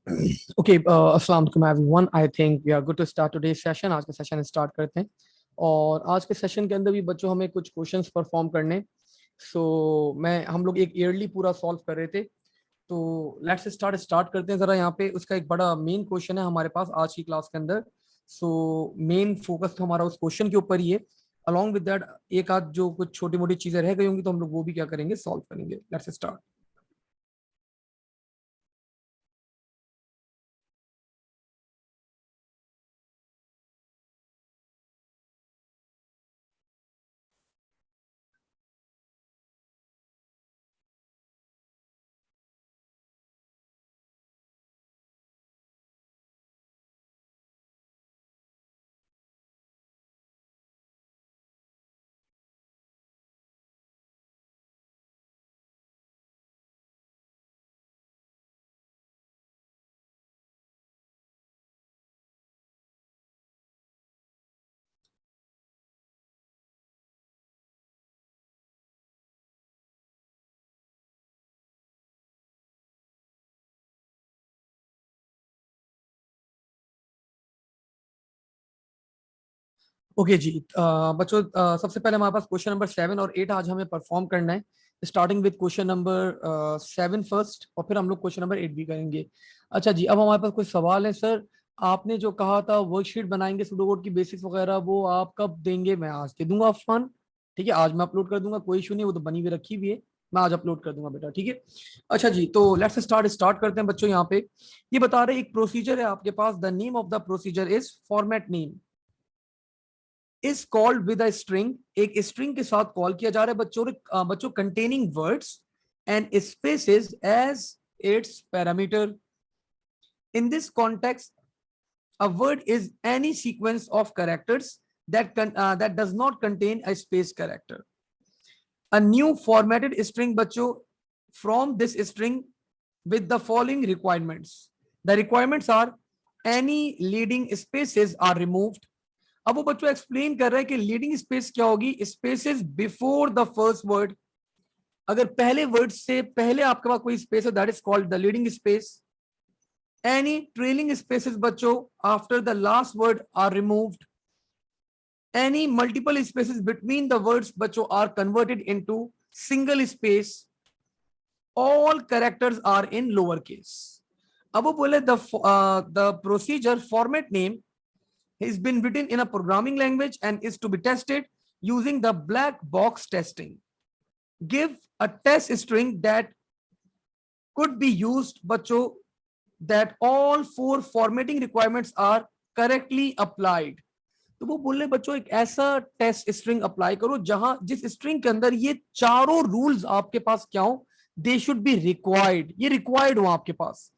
Okay, अस्सलाम वालेकुम everyone. I think we are good to start today session. आज का सेशन स्टार्ट करते हैं और आज के सेशन के अंदर भी बच्चों हमें कुछ क्वेश्चंस परफॉर्म करने। मैं हम लोग एक ईयरली पूरा सॉल्व कर रहे थे, तो लेट्स स्टार्ट करते हैं। जरा यहाँ पे उसका एक बड़ा मेन क्वेश्चन है हमारे पास आज की क्लास के अंदर। मेन फोकस तो हमारा उस क्वेश्चन के ऊपर ही है। अलॉन्ग विद दैट एक आध जो कुछ छोटी मोटी चीजें रह गई होंगी तो हम लोग वो भी क्या करेंगे, सॉल्व करेंगे। Let's start. ओके जी, बच्चों, सबसे पहले हमारे पास क्वेश्चन नंबर 7 और 8 आज हमें परफॉर्म करना है। Starting with question number 7 first, और फिर हम लोग क्वेश्चन नंबर 8 भी करेंगे। अच्छा जी, अब हमारे पास कुछ सवाल है। सर, आपने जो कहा था वर्कशीट बनाएंगे सुडोकोड की बेसिक्स वगैरह, वो आप कब देंगे? मैं आज दे दूंगा अफान। ठीक है, आज मैं अपलोड कर दूंगा, कोई इशू नहीं, वो तो बनी हुई रखी हुई है। मैं आज अपलोड कर दूंगा बेटा, ठीक है। अच्छा जी, तो लेट्स स्टार्ट करते हैं बच्चों। यहाँ पे ये बता रहे एक प्रोसीजर है आपके पास। The name of the procedure is format name is called with a string. एक स्ट्रिंग के साथ कॉल किया जा रहा है बच्चों containing words and spaces as its parameter. In this context a word is any sequence of characters that does not contain a space character. A new formatted string बच्चों from this string with the following requirements. The requirements are any leading spaces are removed. अब वो बच्चों explain कर रहे हैं कि leading space क्या होगी। Spaces before the first word. अगर पहले वर्ड से पहले आपके पास कोई स्पेस है, that is called the leading space. Any trailing spaces बच्चों after the last word are removed. Any multiple spaces between the words बच्चों are converted into single space. All characters are in lower case. अब वो बोले the procedure format name has been written in a programming language and is to be tested using the black box testing. Give a test string that could be used बच्चों that all four formatting requirements are correctly applied. तो वो बोल रहे बच्चों एक ऐसा test string apply करो जहां जिस स्ट्रिंग के अंदर ये चारों रूल्स आपके पास क्या हो, दे शुड बी रिक्वायर्ड, ये रिक्वायर्ड हो आपके पास।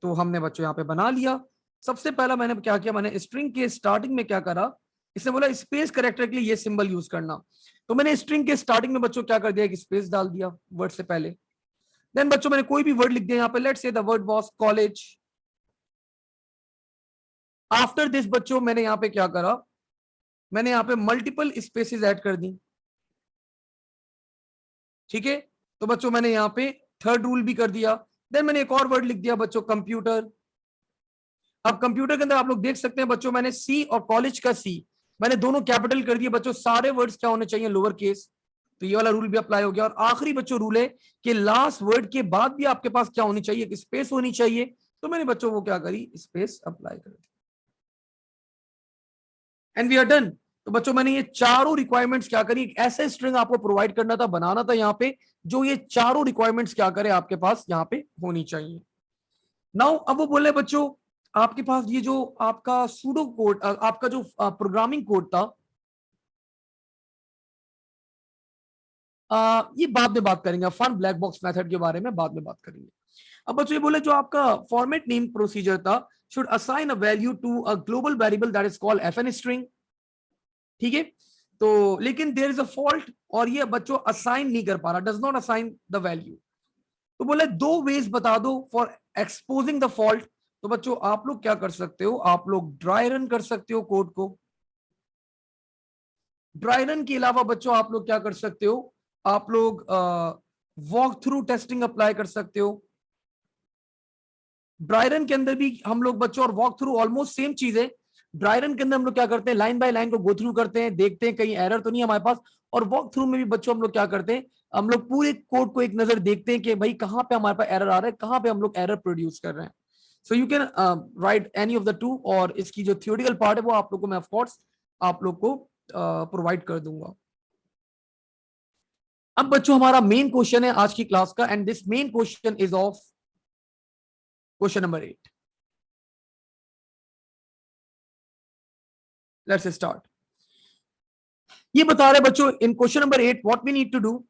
तो हमने बच्चों यहाँ पे बना लिया। सबसे पहला मैंने क्या किया, मैंने स्ट्रिंग के स्टार्टिंग में क्या करा, इसने बोला स्पेस कैरेक्टर के लिए ये सिंबल यूज करना। तो मैंने स्ट्रिंग के स्टार्टिंग में बच्चों क्या कर दिया, एक स्पेस डाल दिया वर्ड से पहले। देन बच्चों मैंने कोई भी वर्ड लिख दिया यहाँ पे, let's say the word was college. After this बच्चों मैंने यहाँ पे क्या करा, मैंने यहाँ पे मल्टीपल स्पेसेस ऐड कर दी। ठीक है, तो बच्चों मैंने यहाँ पे थर्ड रूल भी कर दिया। देन मैंने एक और वर्ड लिख दिया बच्चों, कंप्यूटर। अब कंप्यूटर के अंदर आप लोग देख सकते हैं बच्चों, मैंने सी और कॉलेज का सी मैंने दोनों कैपिटल कर दिए बच्चों। सारे वर्ड्स क्या होने चाहिए, लोअर केस। तो ये वाला रूल भी अप्लाई हो गया। और आखिरी बच्चों रूल है कि लास्ट वर्ड के बाद भी आपके पास क्या होनी चाहिए, स्पेस होनी चाहिए। तो मैंने बच्चों वो क्या करी, स्पेस अप्लाई कर दी एंड वी आर डन। तो बच्चों मैंने ये चारों रिक्वायरमेंट्स क्या करी, एक ऐसे स्ट्रिंग आपको प्रोवाइड करना था, बनाना था यहाँ पे, जो ये चारों रिक्वायरमेंट्स क्या करे आपके पास यहाँ पे होनी चाहिए। नाउ अब वो बोले बच्चों आपके पास ये जो आपका सूडो कोड, आपका जो प्रोग्रामिंग कोड था, ये बाद में बात करेंगे, फन ब्लैक बॉक्स मेथड के बारे में बाद में बात करेंगे। अब बच्चों ये बोले जो आपका फॉर्मेट नेम प्रोसीजर था, should assign a value to a global variable that is called FN string. ठीक है, तो लेकिन देयर इज अ फॉल्ट, और ये बच्चों असाइन नहीं कर पा रहा, does not assign the value. तो बोले दो वेज बता दो फॉर एक्सपोजिंग द फॉल्ट। तो बच्चों आप लोग क्या कर सकते हो, आप लोग ड्राई रन कर सकते हो कोड को। ड्राई रन के अलावा बच्चों आप लोग क्या कर सकते हो, आप लोग वॉक थ्रू टेस्टिंग अप्लाई कर सकते हो। ड्राई रन के अंदर भी हम लोग बच्चों, और वॉक थ्रू ऑलमोस्ट सेम चीज है। ड्राई रन के अंदर हम लोग क्या करते हैं, लाइन बाय लाइन को गो थ्रू करते हैं, देखते हैं कहीं एरर तो नहीं हमारे पास। और वॉक थ्रू में भी बच्चों हम लोग क्या करते हैं, हम लोग पूरे कोड को एक नजर देखते हैं कि भाई कहाँ पे हमारे पास एरर आ रहा है, कहाँ पे हम लोग एरर प्रोड्यूस कर रहे हैं। So you can write any of the two, और इसकी जो थियोरिटिकल पार्ट है वो आप लोग को मैं ऑफकोर्स आप लोग को प्रोवाइड कर दूंगा। अब बच्चों हमारा मेन क्वेश्चन है आज की क्लास का, and this main question is of question number 8। Let's start. ये बता रहे बच्चों in question number 8 what we need to do,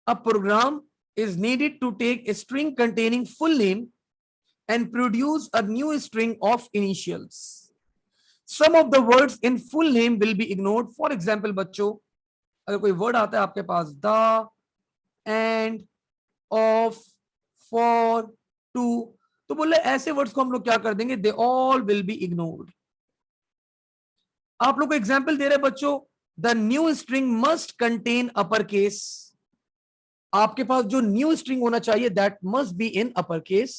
a program is needed to take a string containing full name and produce a new string of initials. Some of the words in full name will be ignored. For example, बच्चों अगर कोई word आता है आपके पास the, and, of, for, to, तो बोले ऐसे वर्ड्स को हम लोग क्या कर देंगे, they all will be ignored. आप लोग को एग्जाम्पल दे रहे बच्चों, the new string must contain upper case. आपके पास जो न्यू स्ट्रिंग होना चाहिए that must be in upper case.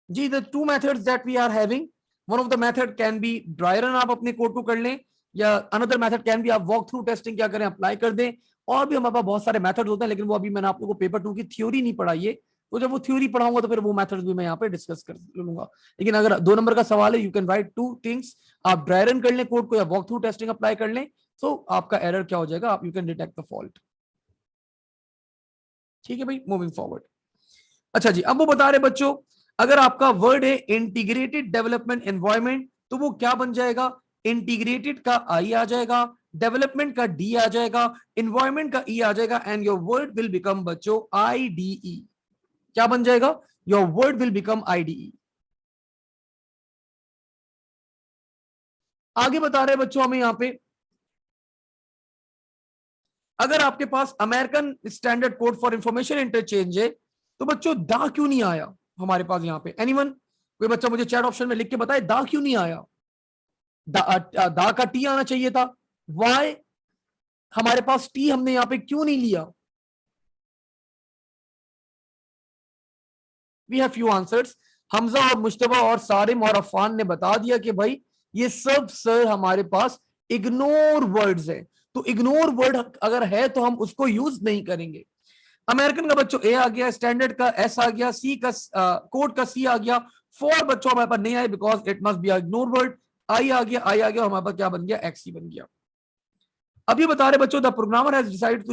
जी, the two methods that we are having, one of the method can be dry run, आप अपने कोड को कर लें, या अनदर मेथड कैन बी आप वॉक थ्रू टेस्टिंग क्या करें, अप्लाई कर दें। और भी हमारे पास बहुत सारे मेथड्स होते हैं, लेकिन वो अभी मैंने आप लोगों को पेपर 2 की थ्योरी नहीं पढ़ाई है, तो जब वो थ्योरी पढ़ाऊंगा तो फिर वो मेथड्स भी मैं यहाँ पे डिस्कस कर लूंगा। लेकिन अगर 2 नंबर का सवाल है, you can write two things, आप ड्राई रन कर लें कोड को या वॉक थ्रू टेस्टिंग अप्लाई कर लें, तो आपका एरर क्या हो जाएगा, आप you can detect the fault. ठीक है भाई, मूविंग फॉरवर्ड। अच्छा जी, अब वो बता रहे बच्चों, अगर आपका वर्ड है इंटीग्रेटेड डेवलपमेंट एनवायरमेंट, तो वो क्या बन जाएगा, इंटीग्रेटेड का आई आ जाएगा, डेवलपमेंट का डी आ जाएगा, एनवायरमेंट का ई आ जाएगा, and your word will become बच्चों आईडीई। क्या बन जाएगा, your word will become IDE. आगे बता रहे बच्चों हमें यहां पे, अगर आपके पास American standard code for information interchange है, तो बच्चों दा क्यों नहीं आया हमारे पास यहाँ पे, एनीवन, कोई बच्चा मुझे चैट ऑप्शन में लिख के बताए दा क्यों नहीं आया। दा का टी आना चाहिए था, वाई हमारे पास टी हमने यहां पे क्यों नहीं लिया। We have few answers. Hamza और मुश्तबा और सारिम और अफान ने बता दिया कि भाई ये सब सर हमारे पास इग्नोर वर्ड्स है, तो इग्नोर वर्ड अगर है तो हम उसको यूज नहीं करेंगे। अमेरिकन का बच्चों ए आ गया, स्टैंडर्ड का एस आ गया, सी का कोड का सी आ गया, फॉर बच्चों हमारे पास नहीं आए because it must be ignore word. I आ गया, आई आ गया, हमारे पास क्या बन गया, एक्स ही बन गया। अभी बता रहे बच्चों, the programmer has decided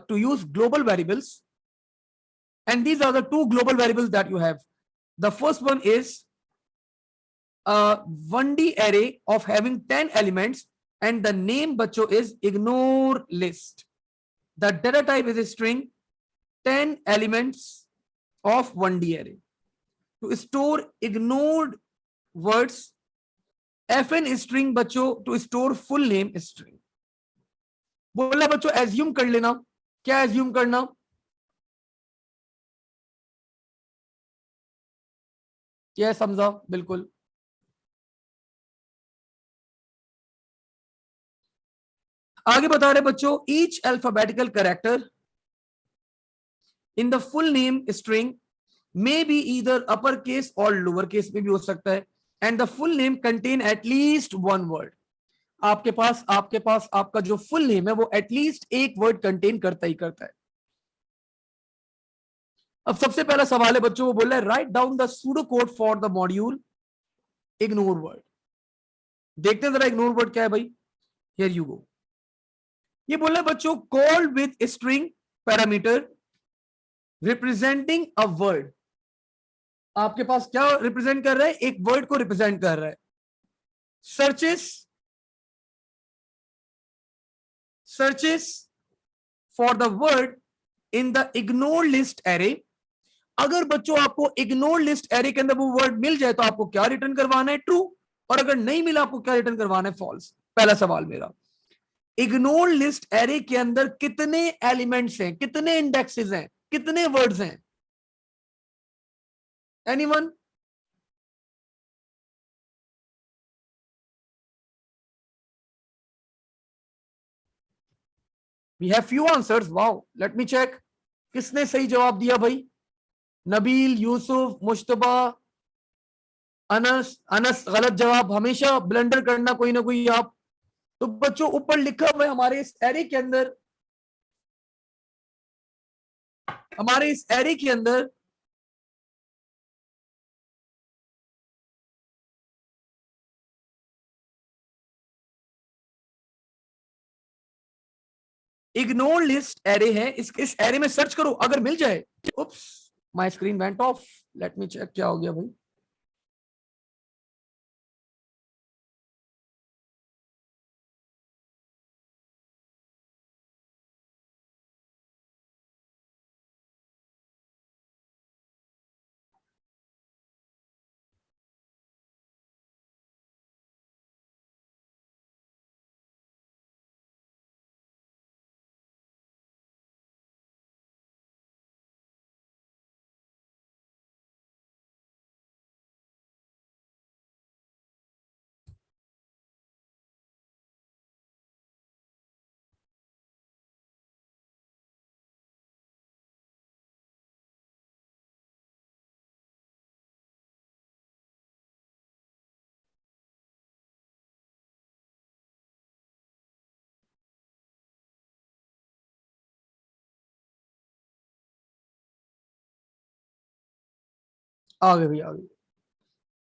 to use global variables, and these are the two global variables that you have. The first one is a 1D array of having 10 elements, and the name बच्चों is ignore list. The data type is a string, 10 elements of 1D array. To store ignored words, fn string बच्चों to store full name string. बोला बच्चों assume कर लेना, क्या assume करना, क्या समझा, बिल्कुल। आगे बता रहे बच्चों, each alphabetical character in the full name string may be either upper case और लोअर केस में भी हो सकता है, and the full name contain at least one word. आपके पास आपका जो फुल नेम है वो एटलीस्ट एक वर्ड कंटेन करता ही करता है। अब सबसे पहला सवाल है बच्चों, वो बोल रहा है right down the pseudo code for the module ignore word. देखते हैं जरा इग्नोर वर्ड क्या है भाई, हियर यू गो। ये बोल रहा है बच्चों, called with string parameter representing a word. आपके पास क्या रिप्रेजेंट कर रहा है, एक वर्ड को रिप्रेजेंट कर रहा है। Searches for the word in the ignore list array. अगर बच्चों आपको इग्नोर लिस्ट एरे के अंदर वो वर्ड मिल जाए तो आपको क्या रिटर्न करवाना है, ट्रू, और अगर नहीं मिला आपको क्या रिटर्न करवाना है, फॉल्स। पहला सवाल मेरा, इग्नोर लिस्ट एरे के अंदर कितने एलिमेंट्स हैं, कितने इंडेक्सेस हैं, कितने वर्ड्स हैं, anyone. We have few answers, wow, let me check. किसने सही जवाब दिया भाई? नबील, यूसुफ, मुश्तबा, अनस। अनस गलत जवाब, हमेशा ब्लंडर करना कोई ना कोई आप। तो बच्चों ऊपर लिखा हुआ है हमारे इस एरे के अंदर, हमारे इस एरे के अंदर इग्नोर लिस्ट एरे है। इस एरे में सर्च करो, अगर मिल जाए। Oops, my screen went off. Let me check क्या हो गया भाई। आ गए भाई, आ गए।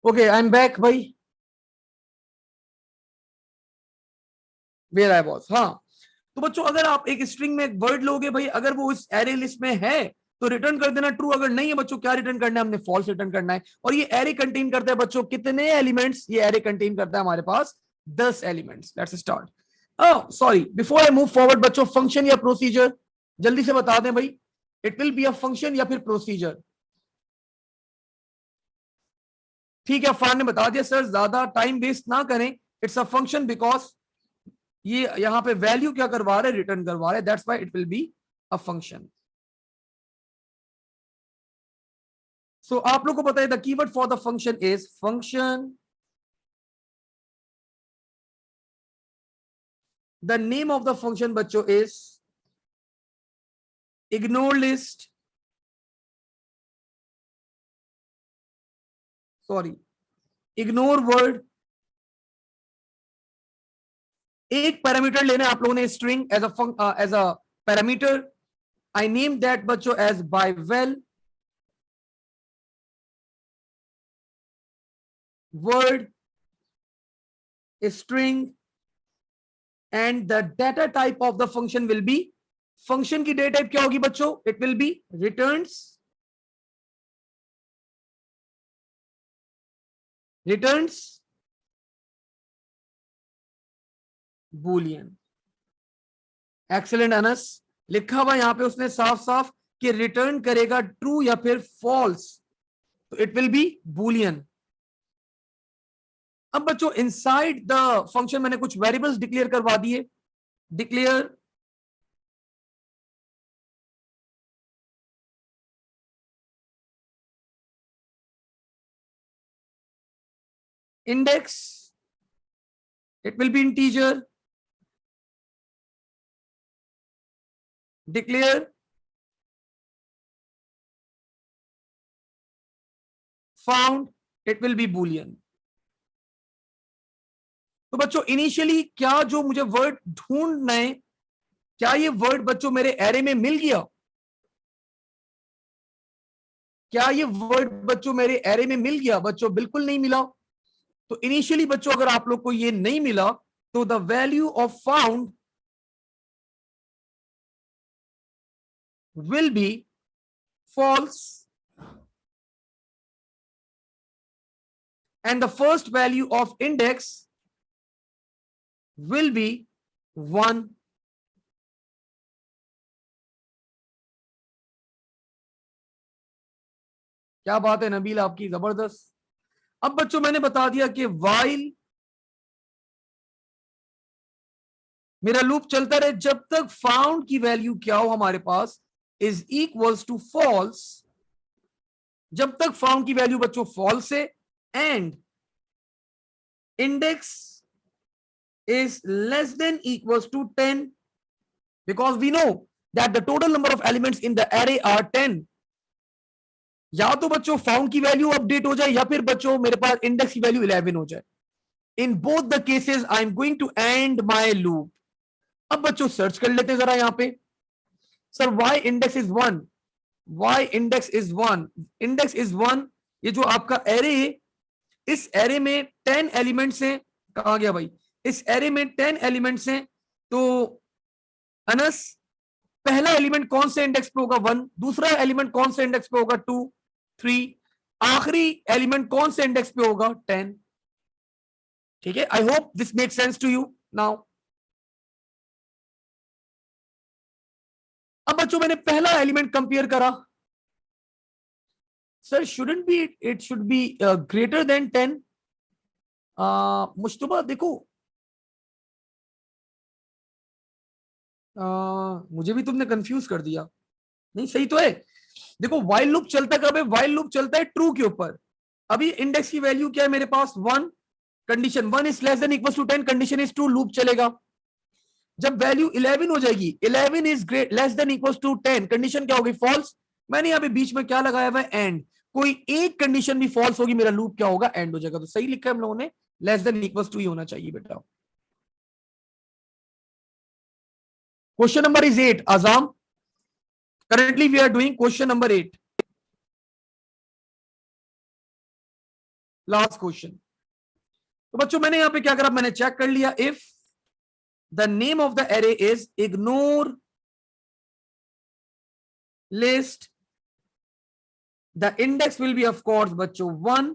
ओके, आई एम बैक भाई। वेयर आई वाज, हाँ। तो बच्चों अगर आप एक स्ट्रिंग में एक वर्ड लोगे भाई, अगर वो इस एरे लिस्ट में है तो रिटर्न कर देना ट्रू। अगर नहीं है बच्चों, क्या रिटर्न करना है? हमने फॉल्स रिटर्न करना है। और ये एरे कंटेन करता है बच्चों कितने एलिमेंट्स? ये एरे कंटेन करता है हमारे पास 10 elements. Let's start. Sorry, before I move forward बच्चों, फंक्शन या प्रोसीजर जल्दी से बता दें भाई। It will be a function या फिर प्रोसीजर? ठीक है, अफान ने बता दिया सर, ज्यादा टाइम वेस्ट ना करें। इट्स अ फंक्शन बिकॉज ये यहां पे वैल्यू क्या करवा रहे, रिटर्न करवा रहे, that's why it will be a function. So आप लोग को पता है the keyword for the function is function. The name of the function बच्चों is ignore list, sorry, ignore word. एक पैरामीटर लेना आप लोगों ने, string as a parameter. I name that बच्चों as by well word string and the data type of the function will be. Function की data type क्या होगी बच्चों? It will B returns, returns Boolean. Excellent Anas. लिखा हुआ यहां पे उसने साफ साफ कि रिटर्न करेगा ट्रू या फिर फॉल्स, तो इट विल बी बूलियन। अब बच्चों इनसाइड द फंक्शन मैंने कुछ वेरिएबल्स डिक्लेयर करवा दिए। Declare index, it will B integer. Declare found, it will B Boolean. तो बच्चों इनिशियली क्या जो मुझे वर्ड ढूंढना है, क्या ये वर्ड बच्चों मेरे एरे में मिल गया? क्या ये वर्ड बच्चों मेरे एरे में मिल गया? बच्चों बिल्कुल नहीं मिला। तो इनिशियली बच्चों अगर आप लोग को ये नहीं मिला तो the value of found will be false and the first value of index will be 1। क्या बात है नबील आपकी, जबरदस्त। अब बच्चों मैंने बता दिया कि while मेरा लूप चलता रहे जब तक फाउंड की वैल्यू क्या हो हमारे पास इज इक्वल्स टू फॉल्स। जब तक फाउंड की वैल्यू बच्चों फॉल्स है and index is less than equals to 10। because we know that the total number of elements in the array are 10. या तो बच्चों फाउंड की वैल्यू अपडेट हो जाए या फिर बच्चों मेरे पास इंडेक्स की वैल्यू 11 हो जाए. In both the cases I am going to end my loop. अब बच्चों सर्च कर लेते हैं जरा यहां पे. Sir why index is 1. Why index is 1. Index is 1. ये जो आपका एरे है, इस एरे में 10 एलिमेंट्स हैं. कहा गया भाई? इस एरे में 10 एलिमेंट्स हैं. तो अनस, पहला एलिमेंट कौन से इंडेक्स पे होगा? 1. दूसरा एलिमेंट कौन से इंडेक्स पे होगा? 2, 3. आखिरी एलिमेंट कौन से इंडेक्स पे होगा? 10. ठीक है. I hope this make sense to you now. अब बच्चों मैंने पहला एलिमेंट कंपेयर करा. Sir shouldn't be, it should be greater than 10. Mushtaba देखो, मुझे भी तुमने कंफ्यूज कर दिया. नहीं सही तो है. देखो व्हाइल लूप चलता कब है? व्हाइल लूप चलता है ट्रू के ऊपर. अभी इंडेक्स की वैल्यू क्या है मेरे पास? 1. Condition 1 is less than equal to 10, condition is true, loop चलेगा. जब वैल्यू 11 हो जाएगी, 11 is less than equal to 10, condition क्या होगी? फॉल्स. मैंने यहाँ पे बीच में क्या लगाया हुआ है? एंड. कोई एक कंडीशन भी फॉल्स होगी, मेरा लूप क्या होगा? एंड हो जाएगा. तो सही लिखा है हम लोगों ने, लेस देन इक्वल टू ही होना चाहिए बेटा. Question number is 8. आजाम, currently we are doing question number 8, last question. तो बच्चों मैंने यहां पे क्या करा? मैंने चेक कर लिया. If the name of the array is ignore list, the index will be of course बच्चों 1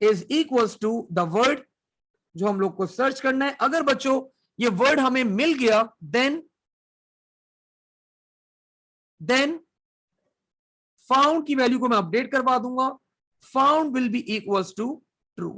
is equals to the word जो हम लोग को सर्च करना है. अगर बच्चों ये वर्ड हमें मिल गया, देन फाउंड की वैल्यू को मैं अपडेट करवा दूंगा. Found will be equals to true.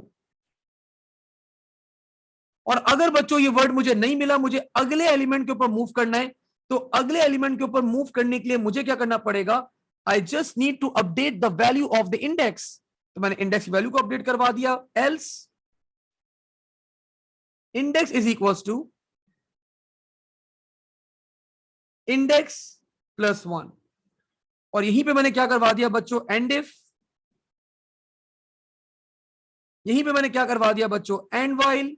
और अगर बच्चों ये वर्ड मुझे नहीं मिला, मुझे अगले एलिमेंट के ऊपर मूव करना है, तो अगले एलिमेंट के ऊपर मूव करने के लिए मुझे क्या करना पड़ेगा? I just need to update the value of the index. तो मैंने इंडेक्स की वैल्यू को अपडेट करवा दिया. Else index is equals to index plus 1. और यहीं पे मैंने क्या करवा दिया बच्चों? End if. यहीं पे मैंने क्या करवा दिया बच्चों? End while.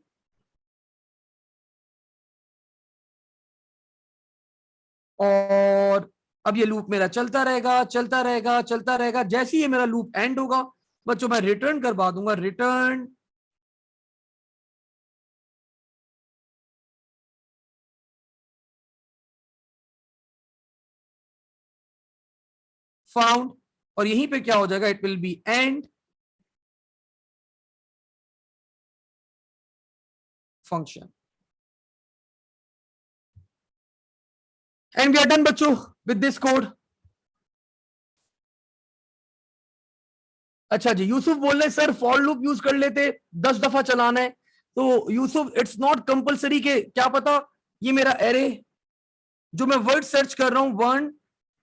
और अब ये लूप मेरा चलता रहेगा, चलता रहेगा, चलता रहेगा. जैसे ही ये मेरा लूप एंड होगा बच्चों, मैं रिटर्न करवा दूंगा. Return found. और यहीं पे क्या हो जाएगा? It will be end function. And we are done बच्चों विद दिस कोड. अच्छा जी, यूसुफ बोल रहे सर फॉर लूप यूज कर लेते, 10 दफा चलाना है. तो यूसुफ इट्स नॉट कंपलसरी के, क्या पता ये मेरा एरे जो मैं वर्ड सर्च कर रहा हूं 1,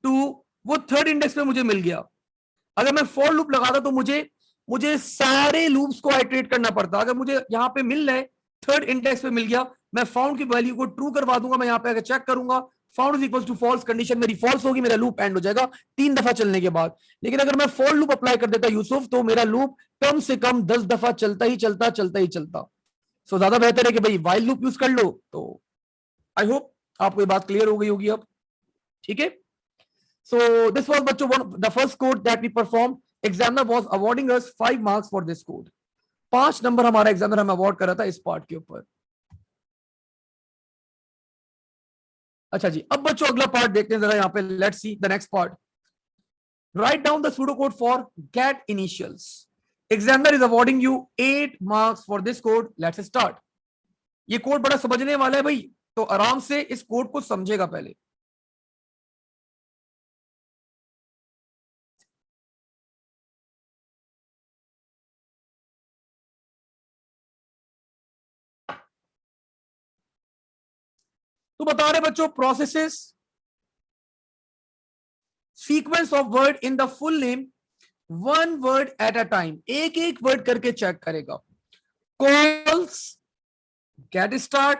2, वो थर्ड इंडेक्स पे मुझे मिल गया. अगर मैं फॉर लूप लगाता तो मुझे सारे लूप्स को आइटरेट करना पड़ता. अगर मुझे यहाँ पे मिल रहा है थर्ड इंडेक्स पे मिल गया, मैं फाउंड की वैल्यू को ट्रू करवा दूंगा. मैं यहाँ पे अगर चेक करूंगा, found is equal to false, condition मेरी फॉल्स होगी, मेरा लूप एंड हो जाएगा 3 दफा चलने के बाद. लेकिन अगर मैं फॉर लूप अप्लाई कर देता यूसुफ, तो मेरा लूप कम से कम 10 दफा चलता ही चलता, चलता ही चलता. सो ज्यादा बेहतर है कि भाई वाइल लूप यूज कर लो. तो आई होप आपको ये बात क्लियर हो गई होगी अब. ठीक है. So this was बच्चों the first code that we performed. Examiner was awarding us 5 marks for this code. 5 number हमारा एग्जामिनर हमें अवार्ड कर रहा था इस पार्ट के ऊपर. अच्छा जी, अब बच्चों अगला पार्ट देखते हैं जरा यहाँ पे. Let's see the next part. Write down the pseudo code for get initials. Examiner is awarding you 8 marks for this code. Let's start. ये कोड बड़ा समझने वाला है भाई, तो आराम से इस कोड को समझेगा पहले. तो बता रहे बच्चों, processes sequence of word in the full name, 1 word at a time. एक एक वर्ड करके चेक करेगा. Calls get start,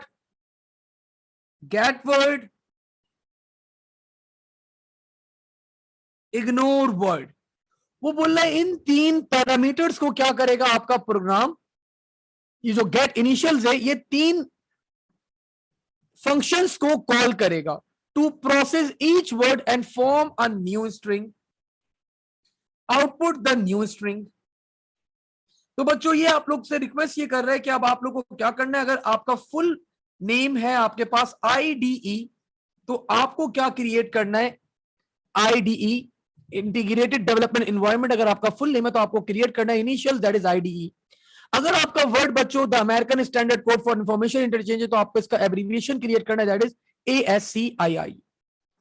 get word, ignore word. वो बोल रहा है इन तीन पैरामीटर्स को क्या करेगा आपका प्रोग्राम, ये जो गेट इनिशियल्स है ये तीन फंक्शंस को कॉल करेगा to process each word and form a new string, output the new string. तो बच्चों ये आप लोग से रिक्वेस्ट ये कर रहे हैं कि अब आप लोग को क्या करना है, अगर आपका फुल नेम है आपके पास आईडीई, तो आपको क्या क्रिएट करना है, आईडीई इंटीग्रेटेड डेवलपमेंट एनवायरनमेंट। अगर आपका फुल नेम है तो आपको क्रिएट करना है इनिशियल, दैट इज आईडीई। अगर आपका वर्ड बच्चों the American standard code for information interchange है तो आपको इसका एब्रीविएशन क्रिएट करना है, that is ASCII।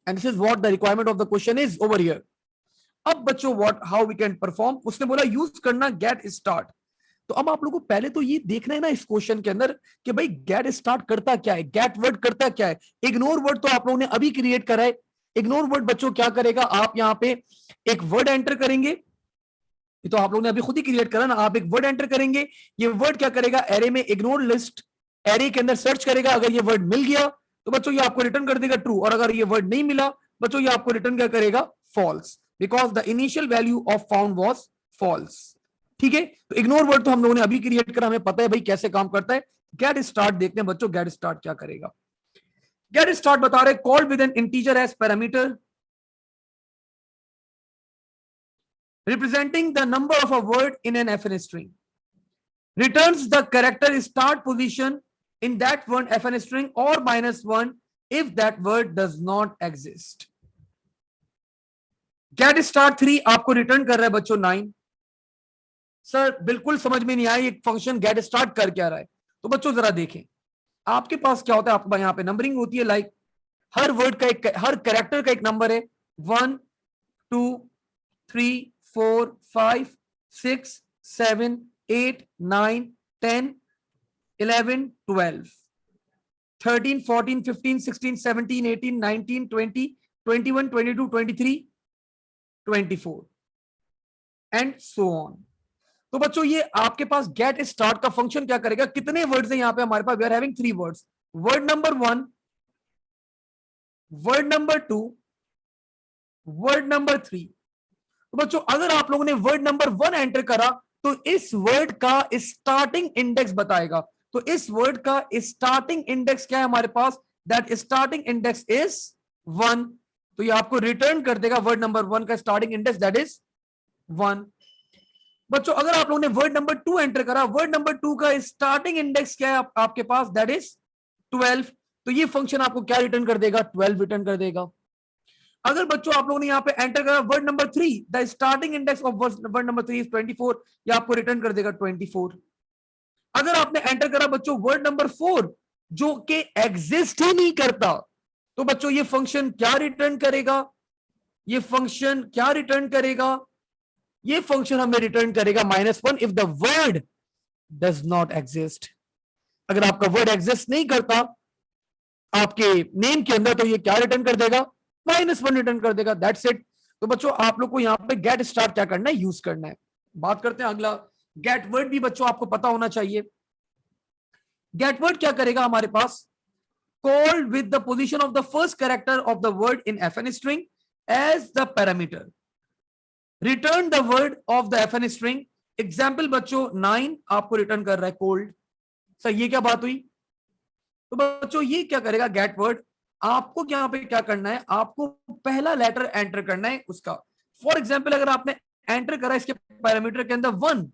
And this is what the requirement of the question is over here. अब बच्चों what how we can perform, उसने बोला यूज करना गेट स्टार्ट। तो अब आप लोगों को पहले तो ये देखना है ना इस क्वेश्चन के अंदर कि भाई गेट स्टार्ट करता क्या है, गेट वर्ड करता क्या है। इग्नोर वर्ड तो आप लोगों ने अभी क्रिएट करा है। इग्नोर वर्ड बच्चों क्या करेगा, आप यहां पे एक वर्ड एंटर करेंगे, ये तो आप लोगों ने अभी खुद ही क्रिएट करा ना, आप एक वर्ड एंटर करेंगे, ये वर्ड क्या करेगा, एरे में इग्नोर लिस्ट एरे के अंदर सर्च करेगा, अगर ये वर्ड मिल गया तो बच्चों ये आपको रिटर्न कर देगा ट्रू, और अगर ये वर्ड नहीं मिला बच्चों ये आपको रिटर्न क्या करेगा, false, because the initial value of found was false. ठीक है, तो इग्नोर वर्ड तो हम लोगों ने अभी क्रिएट करा, हमें पता है भाई कैसे काम करता है। गेट स्टार्ट देखते हैं बच्चों, गेट स्टार्ट क्या करेगा। गेट स्टार्ट बता रहे called with an integer as parameter representing the number of a word in an FN string, returns the character start position in that one FN string or -1 if that word does not exist. Get start 3 आपको return कर रहा है बच्चों 9। Sir बिल्कुल समझ में नहीं आया ये फंक्शन गेट स्टार्ट कर क्या रहा है। तो बच्चों जरा देखें, आपके पास क्या होता है, आपको यहां पे नंबरिंग होती है, लाइक हर वर्ड का एक, हर कैरेक्टर का एक नंबर है, 1 2 3 4 5 6 7 8 9 10 11 12 13 14 15 16 17 18 19 20 21 22 23 24 एंड सो ऑन। तो बच्चों ये आपके पास गेट स्टार्ट का फंक्शन क्या करेगा, कितने वर्ड्स हैं यहां पे हमारे पास, we are having 3 words, word number 1, word number 2, word number 3। तो बच्चों अगर आप लोगों ने वर्ड नंबर 1 एंटर करा तो इस वर्ड का स्टार्टिंग इंडेक्स बताएगा। तो इस वर्ड का स्टार्टिंग इंडेक्स क्या है हमारे पास, दैट स्टार्टिंग इंडेक्स इज 1। तो ये आपको रिटर्न कर देगा वर्ड नंबर 1 का स्टार्टिंग इंडेक्स दैट इज 1। बच्चों अगर आप लोगों ने वर्ड नंबर 2 एंटर करा, वर्ड नंबर 2 का स्टार्टिंग इंडेक्स क्या है आपके पास, दैट इज 12। तो ये फंक्शन आपको क्या रिटर्न कर देगा, 12 रिटर्न कर देगा। अगर बच्चों आप लोगों ने यहाँ पे एंटर करा word number 3, the starting index of word number 3 is 24, ये आपको रिटर्न कर देगा 24। अगर आपने एंटर करा बच्चों वर्ड नंबर 4 जो कि एग्जिस्ट ही नहीं करता, तो बच्चों ये फंक्शन क्या रिटर्न करेगा, ये फंक्शन क्या रिटर्न करेगा, ये फंक्शन हमें रिटर्न करेगा -1 if the word does not exist. अगर आपका वर्ड एग्जिस्ट नहीं करता आपके नेम के अंदर तो ये क्या रिटर्न कर देगा, -1 रिटर्न कर देगा, दैट्स इट। तो बच्चों आप लोग को यहाँ पे गेट स्टार्ट क्या करना है, यूज करना है। बात करते हैं अगला, गेट वर्ड भी बच्चों आपको पता होना चाहिए। गेट वर्ड क्या करेगा हमारे पास, called with the position of the first character of the word in FN string as the parameter, return the word of the FN string. Example बच्चों 9 आपको रिटर्न कर रहा है कोल्ड। सर ये क्या बात हुई, तो बच्चों ये क्या करेगा गेट वर्ड, आपको यहाँ पे क्या करना है, आपको पहला लेटर एंटर करना है उसका। फॉर एग्जाम्पल अगर आपने एंटर करा इसके पैरामीटर के अंदर 1,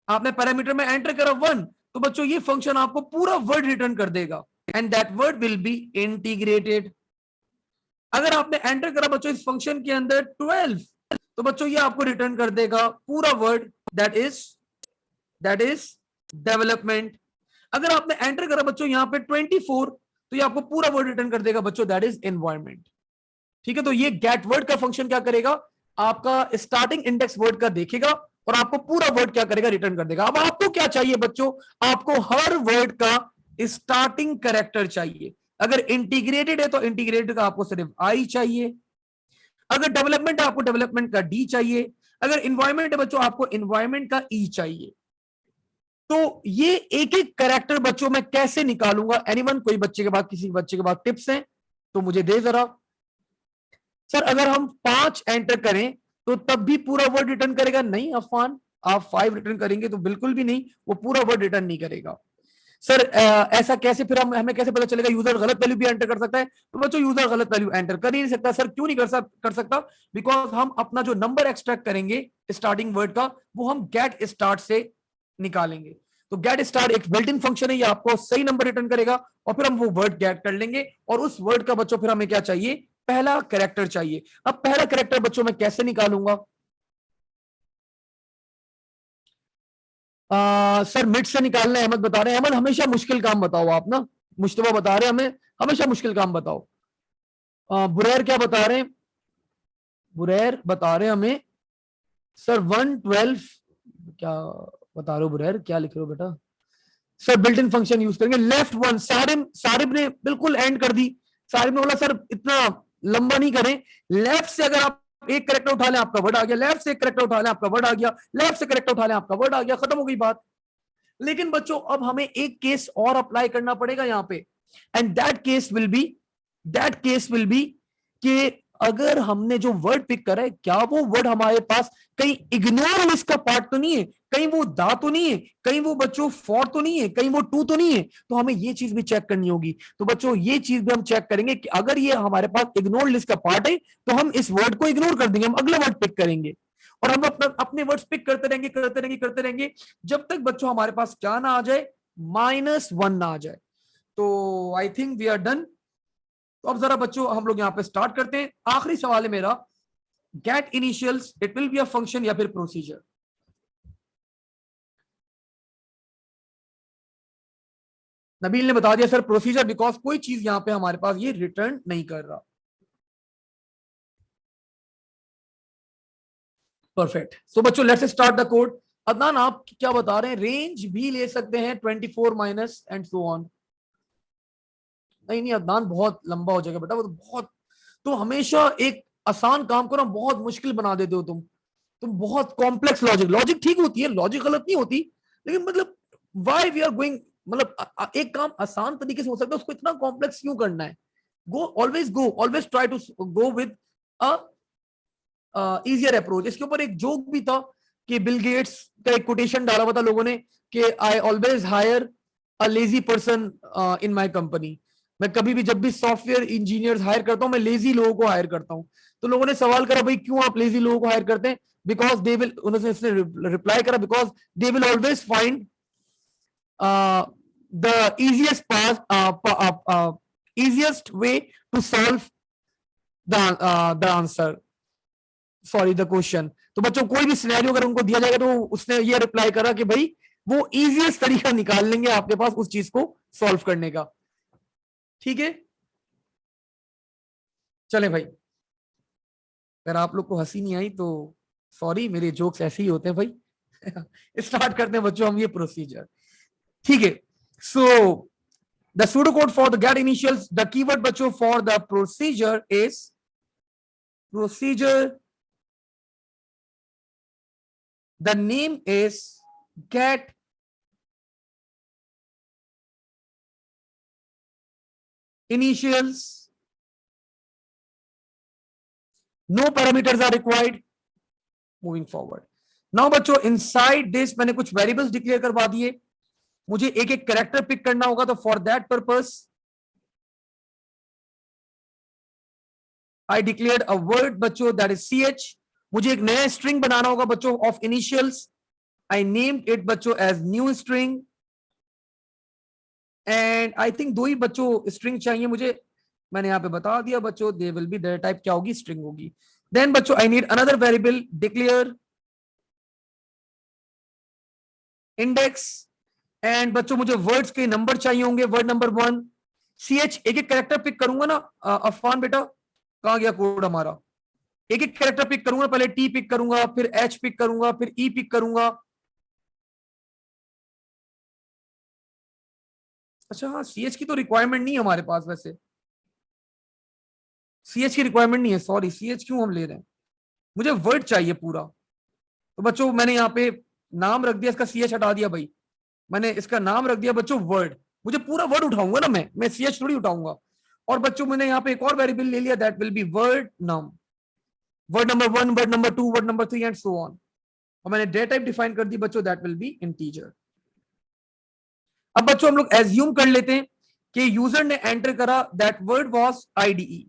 आपने पैरामीटर में एंटर करा 1, तो बच्चों ये फंक्शन आपको पूरा वर्ड रिटर्न कर देगा and that word will be integrated. अगर आपने एंटर करा बच्चों इस फंक्शन के अंदर 12, तो बच्चों ये आपको रिटर्न कर देगा पूरा वर्ड दैट इज डेवलपमेंट। अगर आपने एंटर करा बच्चों यहां पे 24, तो ये आपको पूरा वर्ड रिटर्न कर देगा बच्चों दैट इज एनवायरमेंट। ठीक है, तो ये गेट वर्ड का फंक्शन क्या करेगा, आपका स्टार्टिंग इंडेक्स वर्ड का देखेगा और आपको पूरा वर्ड क्या करेगा, रिटर्न कर देगा। अब आपको क्या चाहिए बच्चों, आपको हर वर्ड का स्टार्टिंग कैरेक्टर चाहिए। अगर इंटीग्रेटेड है तो इंटीग्रेटेड का आपको सिर्फ आई चाहिए, अगर डेवलपमेंट है आपको डेवलपमेंट का डी चाहिए, अगर इन्वायरमेंट है बच्चों आपको इन्वायरमेंट का ई चाहिए। तो ये एक एक कैरेक्टर बच्चों मैं कैसे निकालूंगा? एनीवन, कोई बच्चे के पास, किसी बच्चे के पास टिप्स हैं तो मुझे दे जरा। सर अगर हम 5 एंटर करें तो तब भी पूरा वर्ड रिटर्न करेगा? नहीं अफवान, आप 5 रिटर्न करेंगे तो बिल्कुल भी नहीं, वो पूरा वर्ड रिटर्न नहीं करेगा। सर ऐसा कैसे? फिर हम हमें कैसे पता चलेगा? यूजर गलत वैल्यू भी एंटर कर सकता है। तो बच्चों यूजर गलत वैल्यू एंटर कर ही नहीं सकता। सर क्यों नहीं कर सकता? बिकॉज हम अपना जो नंबर एक्सट्रैक्ट करेंगे स्टार्टिंग वर्ड का, वो हम गेट स्टार्ट से निकालेंगे। तो गेट स्टार्ट एक बिल्ट इन फंक्शन है, ये आपको सही नंबर रिटर्न करेगा और फिर हम वो वर्ड गेट कर लेंगे। और उस वर्ड का बच्चों फिर हमें क्या चाहिए? पहला कैरेक्टर चाहिए। अब पहला कैरेक्टर बच्चों मैं कैसे निकालूंगा? सर मिड से निकालना है, अहमद बता रहे हैं। अहमद हमेशा मुश्किल काम बताओ आप ना, मुश्तबा बता रहे हैं हमें हमेशा मुश्किल काम बताओ। बुरैर क्या बता रहे हैं? बुरैर बता रहे हैं हमें सर 112 क्या बता रहे हो? बुरैर क्या लिख रहे हो बेटा? Sir built in function use करेंगे। लेफ्ट वन, सारिब सारिब ने बिल्कुल एंड कर दी। सारिब ने बोला सर इतना लंबा नहीं करें, लेफ्ट से अगर आप एक करेक्टर उठा लें आपका वर्ड आ गया, लेफ्ट से एक करेक्टर उठा लें आपका वर्ड आ गया, लेफ्ट से करेक्टर उठा लें आपका वर्ड आ गया, खत्म हो गई बात। लेकिन बच्चों अब हमें एक केस और अप्लाई करना पड़ेगा यहां पे, and that case will be कि अगर हमने जो वर्ड पिक करा है, क्या वो वर्ड हमारे पास कहीं इग्नोर लिस्ट का पार्ट तो नहीं है, कहीं वो दा तो नहीं है, कहीं वो बच्चों फॉर तो नहीं है, कहीं वो टू तो नहीं है। तो हमें ये चीज भी चेक करनी होगी। तो बच्चों ये चीज भी हम चेक करेंगे कि अगर ये हमारे पास इग्नोर लिस्ट का पार्ट है तो हम इस वर्ड को इग्नोर कर देंगे, हम अगला वर्ड पिक करेंगे। और हम अपने वर्ड्स पिक करते रहेंगे करते रहेंगे करते रहेंगे जब तक बच्चों हमारे पास क्या ना आ जाए, -1 ना आ जाए। तो I think we are done. तो अब जरा बच्चों हम लोग यहाँ पे स्टार्ट करते हैं। आखिरी सवाल है मेरा, get initials it will be a function या फिर प्रोसीजर? नबील ने बता दिया सर प्रोसीजर, बिकॉज कोई चीज यहाँ पे हमारे पास ये रिटर्न नहीं कर रहा। परफेक्ट। सो बच्चों let's start the code. Adnan आप क्या बता रहे हैं? रेंज भी ले सकते हैं 24 माइनस एंड सो ऑन? नहीं नहीं अदनान बहुत लंबा हो जाएगा बेटा, वो तो बहुत, तुम हमेशा एक आसान काम को ना बहुत मुश्किल बना देते हो। तुम बहुत कॉम्प्लेक्स लॉजिक, लॉजिक ठीक होती है, लॉजिक गलत नहीं होती, लेकिन मतलब व्हाई वी आर गोइंग, मतलब एक काम आसान तरीके से हो सकता है, उसको इतना कॉम्प्लेक्स क्यों करना है? Go always try to go with a easier approach. इसके ऊपर एक जोक भी था कि बिल गेट्स का एक कोटेशन डाला हुआ था लोगों ने कि I always higher a lazy person in my company. मैं कभी भी जब भी सॉफ्टवेयर इंजीनियर्स हायर करता हूं, मैं लेजी लोगों को हायर करता हूं। तो लोगों ने सवाल करा भाई क्यों आप लेजी लोगों को हायर करते हैं? बिकॉज दे विल, उन्होंने रिप्लाई करा, because they will always find the easiest path, easiest way to solve the answer, sorry the question. तो बच्चों कोई भी सिनेरियो अगर उनको दिया जाएगा तो उसने ये रिप्लाई करा कि भाई वो इजीएस्ट तरीका निकाल लेंगे आपके पास उस चीज को सॉल्व करने का। ठीक है, चले भाई। अगर आप लोग को हंसी नहीं आई तो सॉरी, मेरे जोक्स ऐसे ही होते हैं भाई। स्टार्ट करते हैं बच्चों हम ये प्रोसीजर। ठीक है, so the pseudo code for the get initials, the keyword बच्चों for the procedure is procedure, the name is get initials, no parameters are required, moving forward। Now बच्चों इनसाइड दिस मैंने कुछ वेरिएबल्स डिक्लेयर करवा दिए, मुझे एक एक character pick करना होगा। तो for that purpose I declared a word बच्चों दैट इज ch। मुझे एक नया स्ट्रिंग बनाना होगा बच्चों of initials, I named it बच्चों as new string. And I think दो ही बच्चों स्ट्रिंग चाहिए मुझे, मैंने यहां पे बता दिया बच्चों, they will be data type क्या होगी? स्ट्रिंग होगी। देन बच्चों I need another variable, declare index. And बच्चों मुझे वर्ड्स के नंबर चाहिए होंगे, वर्ड नंबर 1 ch। एक एक कैरेक्टर पिक करूंगा ना अफान बेटा, कहां गया कोड हमारा? एक एक कैरेक्टर पिक करूंगा, पहले टी पिक करूंगा, फिर एच पिक करूंगा, फिर ई पिक करूंगा। अच्छा हाँ, सी एच की तो रिक्वायरमेंट नहीं है हमारे पास वैसे, सी एच की रिक्वायरमेंट नहीं है, सॉरी सी एच क्यों हम ले रहे हैं, मुझे वर्ड चाहिए पूरा। तो बच्चों मैंने यहाँ पे नाम रख दिया इसका, सी एच हटा दिया भाई। मैंने इसका नाम रख दिया बच्चों वर्ड, मुझे पूरा वर्ड उठाऊंगा ना, मैं सीएच थोड़ी उठाऊंगा। और बच्चों मैंने यहाँ पे एक और वेरिएबल ले लिया, that will be word num, word number 1, word number 2, word number 3 and so on. और मैंने डेटा टाइप डिफाइन कर दी बच्चों, दैट विल बी इंटीजर। अब बच्चों हम लोग एज्यूम कर लेते हैं कि यूजर ने एंटर करा दैट वर्ड वाज आईडीई।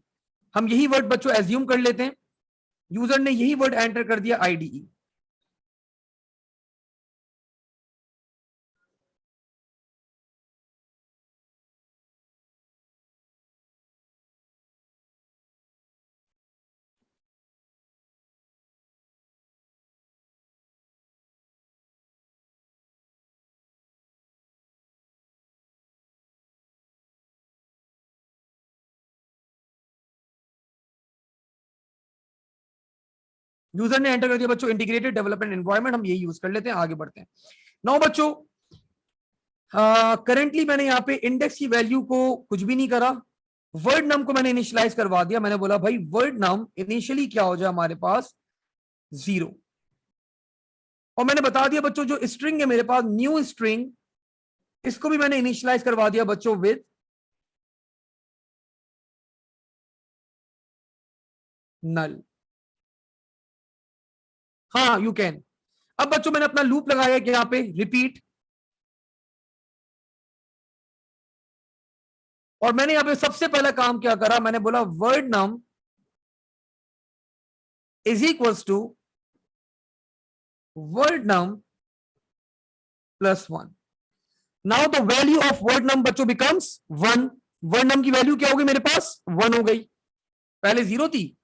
हम यही वर्ड बच्चों एज्यूम कर लेते हैं, यूजर ने यही वर्ड एंटर कर दिया आईडीई। यूजर ने एंटर कर दिया बच्चों इंटीग्रेटेड डेवलपमेंट एनवायरनमेंट, हम यही यूज कर लेते हैं, आगे बढ़ते हैं। नाउ बच्चों करेंटली मैंने यहाँ पे इंडेक्स की वैल्यू को कुछ भी नहीं करा, वर्ड नाम को मैंने इनिशियलाइज करवा दिया। मैंने बोला भाई वर्ड नाम इनिशियली क्या हो जाए हमारे पास 0। और मैंने बता दिया बच्चों जो स्ट्रिंग है मेरे पास न्यू स्ट्रिंग, इसको भी मैंने इनिशियलाइज करवा दिया बच्चों विद नल। हाँ यू कैन। अब बच्चों मैंने अपना लूप लगाया कि यहाँ पे रिपीट, और मैंने यहां पे सबसे पहला काम क्या करा, मैंने बोला word num is equals to word num plus 1। Now the value of word num बच्चों बिकम्स 1। वर्ड नम की वैल्यू क्या होगी मेरे पास 1 हो गई, पहले 0 थी,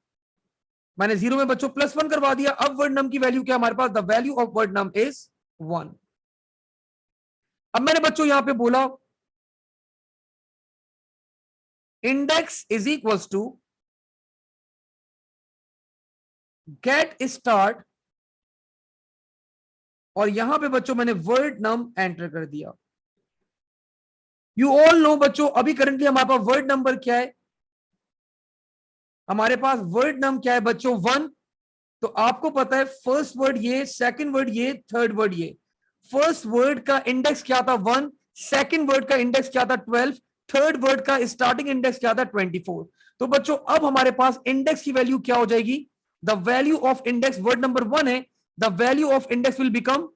मैंने 0 में बच्चों प्लस 1 करवा दिया। अब वर्ड नम की वैल्यू क्या हमारे पास, the value of word num is 1। अब मैंने बच्चों यहां पे बोला index is equals to get start, और यहां पे बच्चों मैंने वर्ड नम एंटर कर दिया। यू ऑल नो बच्चों अभी करंटली हमारे पास वर्ड नंबर क्या है, हमारे पास वर्ड नम क्या है बच्चों 1। तो आपको पता है फर्स्ट वर्ड ये, सेकंड वर्ड ये, थर्ड वर्ड ये। फर्स्ट वर्ड का इंडेक्स क्या था 1, सेकंड वर्ड का इंडेक्स क्या था 12, थर्ड वर्ड का स्टार्टिंग इंडेक्स क्या था 24। तो बच्चों अब हमारे पास इंडेक्स की वैल्यू क्या हो जाएगी, the value of index word number 1 है, the value of index will become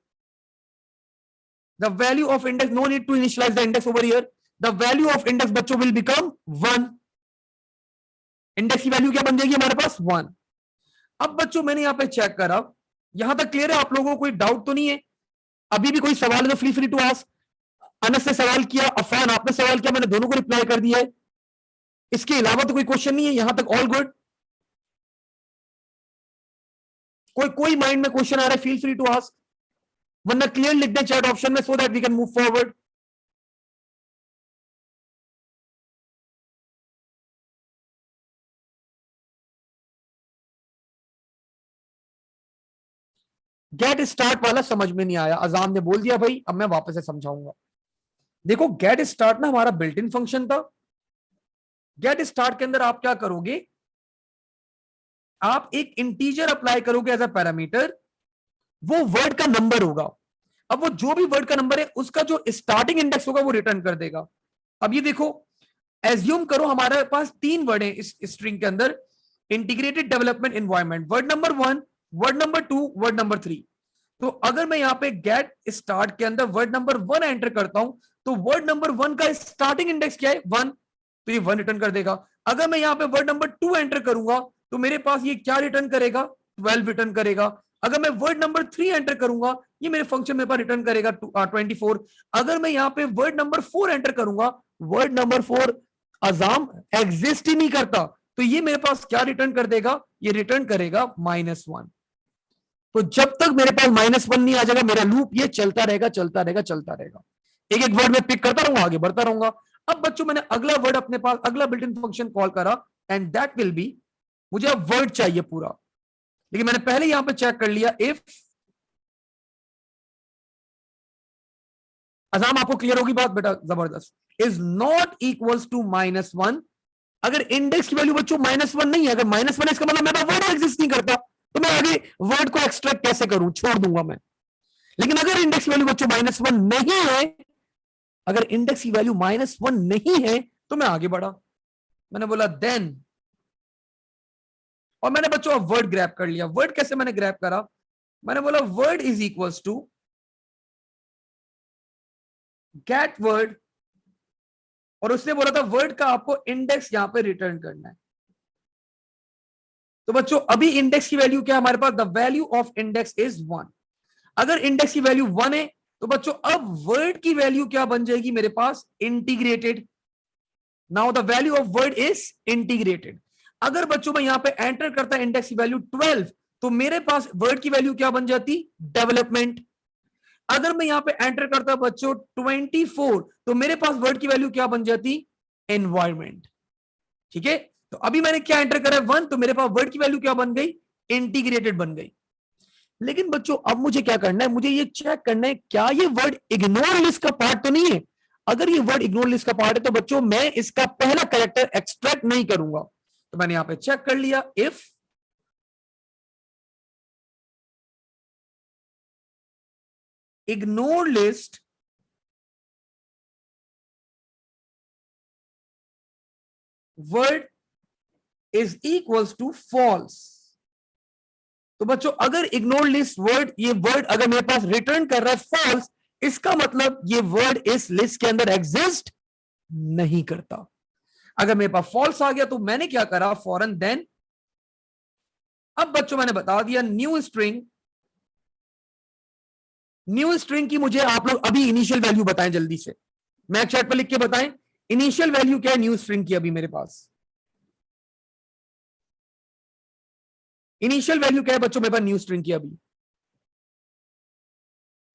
the value of index, no need to initialize the index over here, the value of index बच्चों will become 1। इंडेक्स की value क्या बन जाएगी हमारे पास 1। अब बच्चों मैंने यहां पे चेक करा, यहां तक क्लियर है आप लोगों को, कोई डाउट तो नहीं है? अभी भी कोई सवाल है तो फ्री टू आस्क। अनस ने सवाल किया, अफान आपने सवाल किया, मैंने दोनों को रिप्लाई कर दिया है, इसके अलावा तो कोई क्वेश्चन नहीं है, यहां तक ऑल गुड? कोई माइंड में क्वेश्चन आ रहा है, फील फ्री टू आस्क, वरना क्लियर लिख दें चैट ऑप्शन में, so that we can move forward. Get start वाला समझ में नहीं आया, अजाम ने बोल दिया भाई, अब मैं वापस से समझाऊंगा। देखो गेट स्टार्ट ना हमारा बिल्ट इन फंक्शन था। गेट स्टार्ट के अंदर आप क्या करोगे, आप एक इंटीजर अप्लाई करोगे एज अ पैरामीटर, वो वर्ड का नंबर होगा। अब वो जो भी वर्ड का नंबर है उसका जो स्टार्टिंग इंडेक्स होगा वो रिटर्न कर देगा। अब ये देखो, एज्यूम करो हमारे पास 3 वर्ड है इस स्ट्रिंग के अंदर, integrated development environment, word number 1, word number 2, word number 3। तो अगर मैं यहाँ पे गेट स्टार्ट के अंदर वर्ड नंबर 1 एंटर करता हूं, तो वर्ड नंबर 1 का स्टार्टिंग इंडेक्स क्या है 1, तो ये 1 रिटर्न कर देगा। अगर मैं यहाँ पे वर्ड नंबर 2 एंटर करूंगा तो मेरे पास ये क्या रिटर्न करेगा 12 रिटर्न करेगा। अगर मैं वर्ड नंबर 3 एंटर करूंगा, ये मेरे फंक्शन मेरे पास रिटर्न करेगा 24। अगर मैं यहाँ पे वर्ड नंबर 4 एंटर करूंगा, वर्ड नंबर 4 अजाम एग्जिस्ट ही नहीं करता, तो ये मेरे पास क्या रिटर्न कर देगा, ये रिटर्न करेगा -1। तो जब तक मेरे पास -1 नहीं आ जाएगा, मेरा लूप ये चलता रहेगा चलता रहेगा चलता रहेगा, एक एक वर्ड में पिक करता रहूंगा, आगे बढ़ता रहूंगा। अब बच्चों मैंने अगला वर्ड अपने पास, अगला बिल्ट इन फंक्शन कॉल करा, एंड दैट विल बी, मुझे अब वर्ड चाहिए पूरा, लेकिन मैंने पहले यहां पे चेक कर लिया, इफ अजाम आपको क्लियर होगी बात बेटा, जबरदस्त, इज नॉट इक्वल्स टू -1। अगर इंडेक्स की वैल्यू बच्चों -1 नहीं है, अगर -1 है इसका मतलब मेरा वर्ड एग्जिस्ट नहीं करता, तो मैं आगे वर्ड को एक्सट्रैक्ट कैसे करूं, छोड़ दूंगा मैं। लेकिन अगर इंडेक्स की वैल्यू बच्चों -1 नहीं है, अगर इंडेक्स की वैल्यू -1 नहीं है तो मैं आगे बढ़ा, मैंने बोला देन, और मैंने बच्चों अब वर्ड ग्रैब कर लिया। वर्ड कैसे मैंने ग्रैब करा, मैंने बोला word is equals to get word, और उसने बोला था वर्ड का आपको इंडेक्स यहां पे रिटर्न करना है। तो बच्चों अभी इंडेक्स की वैल्यू क्या है हमारे पास, the value of index is 1। अगर इंडेक्स की वैल्यू 1 है तो बच्चों अब वर्ड की वैल्यू क्या बन जाएगी मेरे पास, integrated. Now the value of word is integrated. अगर बच्चों मैं यहां पे एंटर करता इंडेक्स की वैल्यू 12, तो मेरे पास वर्ड की वैल्यू क्या बन जाती, डेवलपमेंट। अगर मैं यहां पे एंटर करता बच्चों 24, तो मेरे पास वर्ड की वैल्यू क्या बन जाती, एनवायरमेंट। ठीक है, तो अभी मैंने क्या एंटर करा 1, तो मेरे पास वर्ड की वैल्यू क्या बन गई, इंटीग्रेटेड बन गई। लेकिन बच्चों अब मुझे क्या करना है, मुझे ये चेक करना है क्या ये वर्ड इग्नोर लिस्ट का पार्ट तो नहीं है। अगर ये वर्ड इग्नोर लिस्ट का पार्ट है तो बच्चों मैं इसका पहला कैरेक्टर एक्सट्रैक्ट नहीं करूंगा। तो मैंने यहां पे चेक कर लिया, if ignore list word is equals to false. तो बच्चों अगर इग्नोर लिस्ट वर्ड, ये वर्ड अगर मेरे पास रिटर्न कर रहा है फॉल्स, इसका मतलब ये वर्ड इस लिस्ट के अंदर एग्जिस्ट नहीं करता। अगर मेरे पास फॉल्स आ गया तो मैंने क्या करा, फॉरन देन, अब बच्चों मैंने बता दिया न्यू स्ट्रिंग। न्यू स्ट्रिंग की मुझे आप लोग अभी इनिशियल वैल्यू बताएं जल्दी से, मैं चैट पर लिख के बताएं इनिशियल वैल्यू क्या है न्यू स्ट्रिंग की अभी मेरे पास। इनिशियल वैल्यू क्या है बच्चों मेरे पास न्यू स्ट्रिंग की अभी,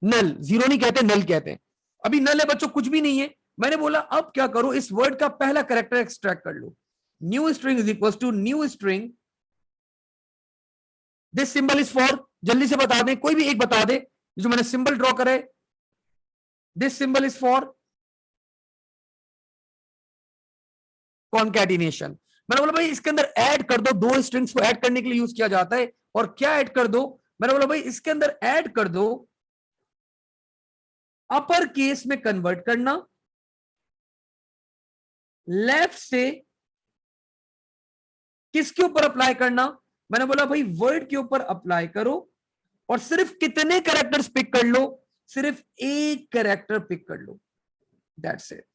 नल, जीरो नहीं कहते नल कहते हैं। अभी नल है बच्चों, कुछ भी नहीं है। मैंने बोला अब क्या करो, इस वर्ड का पहला कैरेक्टर एक्सट्रैक्ट कर लो। New string is equal to new string, this symbol is for, जल्दी से बता दें कोई भी एक बता दे जो मैंने सिंबल ड्रॉ करे, this symbol is for concatenation. मैंने बोला भाई इसके अंदर ऐड कर दो, दो स्ट्रिंग्स को ऐड करने के लिए यूज किया जाता है। और क्या ऐड कर दो, मैंने बोला भाई इसके अंदर ऐड कर दो अपर केस में कन्वर्ट करना, लेफ्ट से किसके ऊपर अप्लाई करना, मैंने बोला भाई वर्ड के ऊपर अप्लाई करो, और सिर्फ कितने कैरेक्टर्स पिक कर लो, सिर्फ एक कैरेक्टर पिक कर लो, दैट्स इट।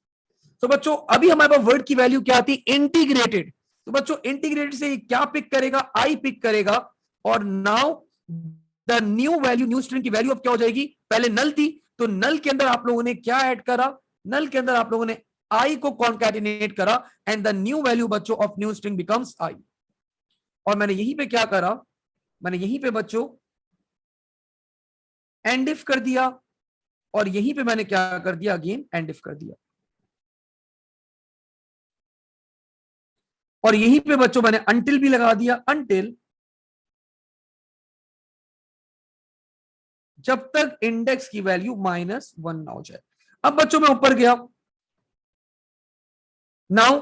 तो बच्चों अभी हमारे पास वर्ड की वैल्यू क्या आती, इंटीग्रेटेड। तो बच्चों इंटीग्रेटेड से क्या पिक करेगा, आई पिक करेगा, और now the new value, new string की वैल्यू अब क्या हो जाएगी, पहले नल थी तो नल के अंदर आप लोगों ने क्या ऐड करा, नल के अंदर आप लोगों ने आई को कॉन्कैटिनेट करा, एंड द न्यू वैल्यू बच्चों ऑफ न्यू स्ट्रिंग बिकम्स आई। और मैंने यहीं पे क्या करा, मैंने यहीं पे बच्चों एंड इफ कर दिया, और यहीं पे मैंने क्या कर दिया, अगेन एंड इफ कर दिया। और यहीं पे बच्चों मैंने अंटिल भी लगा दिया, अंटिल जब तक इंडेक्स की वैल्यू -1 ना हो जाए। अब बच्चों मैं ऊपर गया, नाउ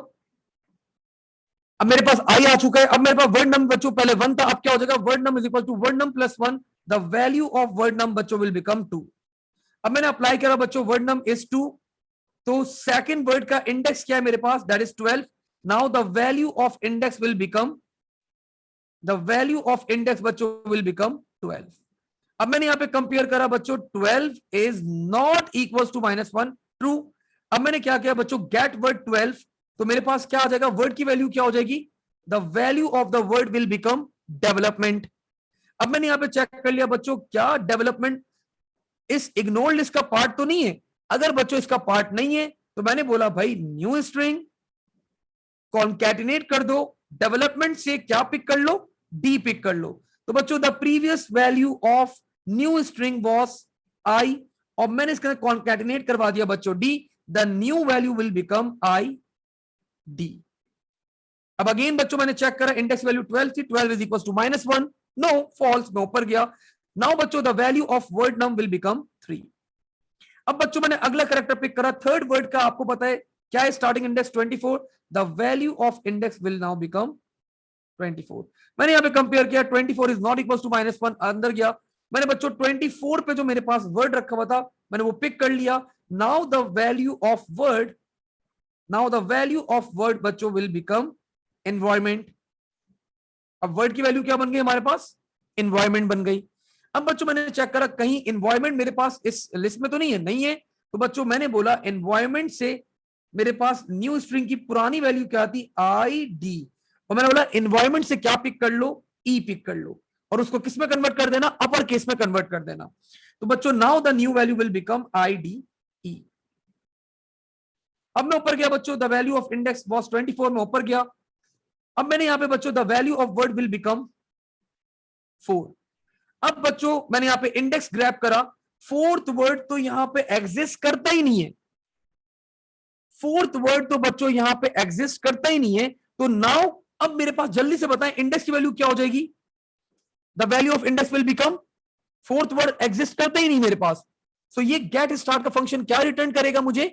अब मेरे पास आई आ चुका है। अब मेरे पास वर्ड नंबर बच्चों पहले 1 था, अब क्या हो जाएगा, word number is equal to word number plus 1, the value of word number बच्चों विल बिकम 2। अब मैंने अप्लाई करा बच्चों, वर्ड नंबर इज 2, तो सेकंड वर्ड का इंडेक्स क्या है मेरे पास, that is 12। Now the value of index will become, the value of index बच्चों विल बिकम 12। अब मैंने यहां पे कंपेयर करा बच्चों, 12 is not equal to -1, true. अब मैंने क्या किया बच्चों, गेट वर्ड 12, तो मेरे पास क्या आ जाएगा, वर्ड की वैल्यू क्या हो जाएगी, the value of the word will become development. अब मैंने यहां पे चेक कर लिया बच्चों, क्या डेवलपमेंट इस इग्नोर लिस्ट का पार्ट तो नहीं है। अगर बच्चों इसका पार्ट नहीं है तो मैंने बोला भाई न्यू स्ट्रिंग कॉन्कैटिनेट कर दो, डेवलपमेंट से क्या पिक कर लो, डी पिक कर लो। तो बच्चों the previous value of new string was I, और मैंने इसके अंदर कॉन्कैटिनेट करवा दिया बच्चों D, the new value will become I D. अब अगेन बच्चों मैंने चेक करा, इंडेक्स वैल्यू 12 थी, 12 is equal to -1, no false, मैं ऊपर गया। नाउ बच्चों the value of word num will become 3। अब बच्चों मैंने अगला कैरेक्टर पिक करा, थर्ड वर्ड का आपको पता है क्या है, starting index 24, the value of index will now become 24। मैंने यहां पे कंपेयर किया, 24 इज नॉट इक्वल टू -1, अंदर गया, मैंने बच्चों 24 पे जो मेरे पास वर्ड रखा हुआ था मैंने वो पिक कर लिया। Now the value of word, now the value of word बच्चों विल बिकम एनवायरमेंट। अब वर्ड की वैल्यू क्या बन गई हमारे पास, एनवायरमेंट बन गई। अब बच्चों मैंने चेक करा कहीं एनवायरमेंट मेरे पास इस लिस्ट में तो नहीं है, नहीं है। तो बच्चों मैंने बोला एनवायरमेंट से मेरे पास न्यू स्ट्रिंग की पुरानी वैल्यू क्या थी, आई डी, और मैंने बोला एनवायरमेंट से क्या पिक कर लो, ई पिक कर लो, और उसको किस में कन्वर्ट कर देना, अपर केस में कन्वर्ट कर देना। तो बच्चों now the new value will become I D E. अब मैं ऊपर गया बच्चों, the value of index was 24 में ऊपर गया। अब मैंने यहां पे बच्चों the value of word will become 4। अब बच्चों मैंने यहां पे इंडेक्स ग्रैब करा, फोर्थ वर्ड तो यहां पे एग्जिस्ट करता ही नहीं है, फोर्थ वर्ड तो बच्चों यहां पे एग्जिस्ट करता ही नहीं है। तो नाउ अब मेरे पास जल्दी से बताएं इंडेक्स की वैल्यू क्या हो जाएगी, the value of index will become, fourth word exist करता ही नहीं मेरे पास। सो ये गेट स्टार्ट का फंक्शन क्या रिटर्न करेगा मुझे,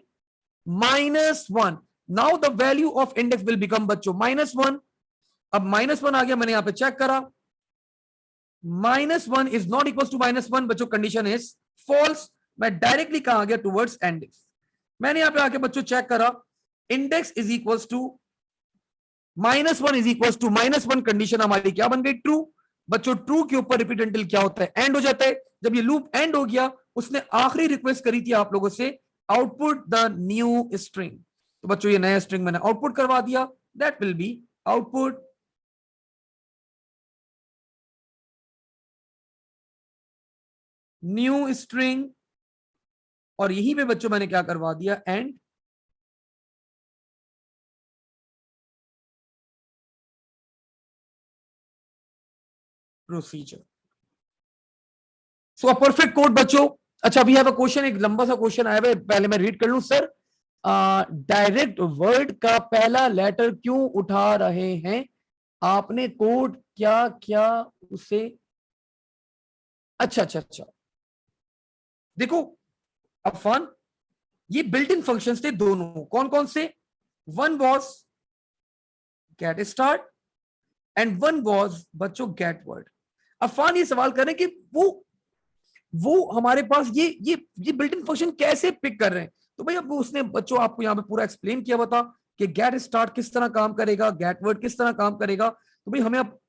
-1। Now the value of index will become बच्चों -1। अब -1 आ गया, मैंने यहां पे चेक करा, -1 इज नॉट इक्वल टू -1 बच्चों, कंडीशन इज फॉल्स। मैं डायरेक्टली कहां आ गया, टुवर्ड्स इंडेक्स। मैंने यहां पे आके बच्चों चेक करा, index is equal to -1 is equal to -1, condition हमारी क्या बन गई, ट्रू। बच्चों ट्रू के ऊपर रिपीट अंटिल क्या होता है, एंड हो जाता है। जब ये लूप एंड हो गया, उसने आखिरी रिक्वेस्ट करी थी आप लोगों से, आउटपुट द न्यू स्ट्रिंग। तो बच्चों ये नया स्ट्रिंग मैंने आउटपुट करवा दिया, that will B output new string, और यहीं पे बच्चों मैंने क्या करवा दिया, and procedure. So a perfect code बच्चों। अच्छा वी हैव अ क्वेश्चन, एक लंबा सा क्वेश्चन आया है, पहले मैं रीड कर लूं। सर डायरेक्ट वर्ड का पहला लेटर क्यों उठा रहे हैं, आपने कोड क्या क्या उसे, अच्छा अच्छा अच्छा, देखो अफान, ये बिल्ट इन फंक्शंस थे दोनों, कौन कौन से, one was get start and one was बच्चों गेट वर्ड। अफान ये सवाल करें कि वो हमारे पास ये बिल्ट इन फंक्शन कैसे पिक कर रहे हैं। तो भाई अब उसने बच्चों आपको यहाँ पे पूरा एक्सप्लेन किया बता कि गेट स्टार्ट किस तरह काम करेगा, गेट वर्ड किस तरह काम करेगा। तो भाई हमें अब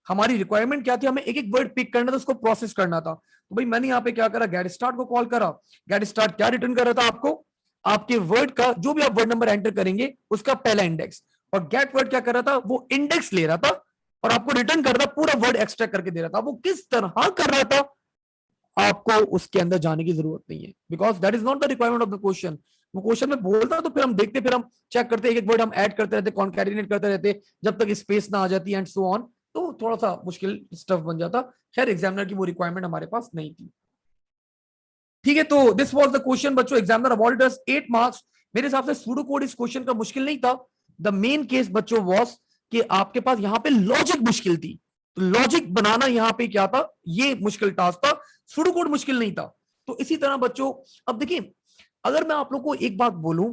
हमारी रिक्वायरमेंट क्या थी, हमें एक एक वर्ड पिक करना था, उसको प्रोसेस करना था। तो भाई मैंने यहाँ पे क्या करा, गेट स्टार्ट को कॉल करा। गेट स्टार्ट क्या रिटर्न कर रहा था आपको, आपके वर्ड का जो भी आप वर्ड नंबर एंटर करेंगे उसका पहला इंडेक्स, और गेट वर्ड क्या कर रहा था, वो इंडेक्स ले रहा था और आपको रिटर्न कर रहा था, पूरा वर्ड एक्सट्रैक्ट करके दे रहा था। वो किस तरह कर रहा था आपको उसके अंदर जाने की जरूरत नहीं है, because that is not the requirement of the question. वो क्वेश्चन में बोलता तो फिर हम देखते, फिर हम चेक करते, एक एक वर्ड हम ऐड करते रहते, कॉन्कैटिनेट करते रहते जब तक स्पेस ना आ जाती एंड सो ऑन, तो थोड़ा सा मुश्किल स्टफ बन जाता। खैर एग्जामिनर की वो रिक्वायरमेंट हमारे पास नहीं थी। ठीक है, तो दिस वाज द क्वेश्चन बच्चों, एग्जामिनर अवॉर्डेड अस 8 मार्क्स। मेरे हिसाब से सूडो कोड इस क्वेश्चन का मुश्किल नहीं था। द मेन केस बच्चों वाज कि आपके पास यहाँ पे लॉजिक मुश्किल थी, तो लॉजिक बनाना यहाँ पे क्या था, ये मुश्किल टास्क था, सूडो कोड मुश्किल नहीं था। तो इसी तरह बच्चों अब देखिए, अगर मैं आप लोग को एक बात बोलूं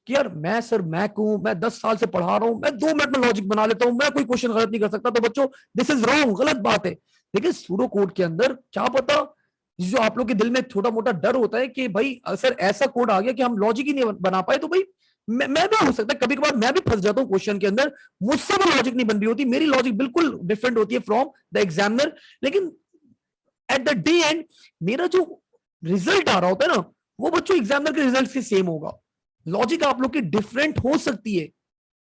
कि यार मैं सर मैं 10 साल से पढ़ा रहा हूं, मैं 2 मिनट में लॉजिक बना लेता हूं, मैं कोई क्वेश्चन गलत नहीं कर सकता, तो बच्चों दिस इज रॉन्ग, गलत बात है। देखिए सूडो कोड के अंदर क्या पता, जो आप लोग के दिल में छोटा मोटा डर होता है कि भाई सर ऐसा कोड आ गया कि हम लॉजिक ही नहीं बना पाए, तो भाई मैं भी हो सकता है कभी कभार मैं भी फंस जाता हूँ क्वेश्चन के अंदर, मुझसे भी लॉजिक नहीं बन रही होती, मेरी लॉजिक बिल्कुल डिफरेंट होती है फ्रॉम द एग्जामिनर, लेकिन एट द डे एंड मेरा जो रिजल्ट आ रहा होता है ना, वो बच्चों एग्जामिनर के रिजल्ट से सेम होगा। लॉजिक आप लोग की डिफरेंट हो सकती है,